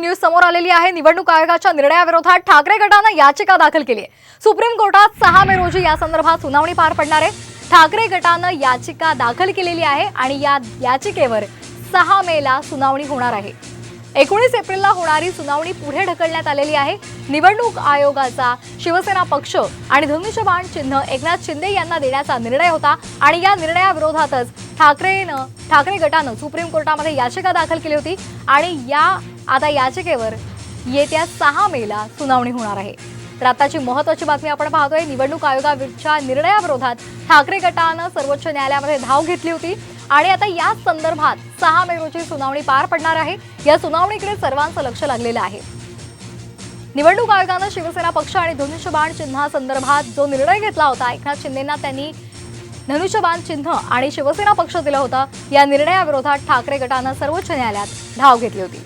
News समोर आलेली आहे। निवडणूक आयोगाच्या निर्णयाविरोधात ठाकरे गटाने याचिका दाखल केली आहे। सुप्रीम कोर्टात 6 मे रोजी या संदर्भात सुनावणी पार पडणार आहे। ठाकरे गटाने याचिका दाखल केलेली आहे आणि या याचिकेवर 6 मेला सुनावणी होणार आहे। 19 एप्रिलला होणारी सुनावणी पुढे ढकलण्यात आलेली आहे। निवडणूक आयोगाचा शिवसेना पक्ष आणि धनुष्यबाण चिन्ह एकनाथ शिंदे यांना देण्याचा निर्णय होता आणि या निर्णयाविरोधातच ठाकरे गटाने सुप्रीम कोर्टामध्ये याचिका दाखल केली होती आणि आता याचिकेवर येत्या 6 मेला सुनावणी होणार आहे। तर आताची महत्त्वाची बातमी आपण पाहतोय। निवडणूक आयोगाच्या निर्णयाविरोधात ठाकरे गटाने सर्वोच्च न्यायालयामध्ये धाव घेतली होती आणि आता या संदर्भात 6 मे रोजी सुनावणी पार पडणार आहे। या सुनावणीकडे सर्वांचं लक्ष लागलेलं आहे। निवडणूक आयोगाने शिवसेना पक्ष आणि धनुष्यबाण चिन्हासंदर्भात जो निर्णय घेतला होता, एकनाथ शिंदेंना त्यांनी धनुष्यबाण चिन्ह आणि शिवसेना पक्ष दिलं होतं। या निर्णयाविरोधात ठाकरे गटाने सर्वोच्च न्यायालयात धाव घेतली होती।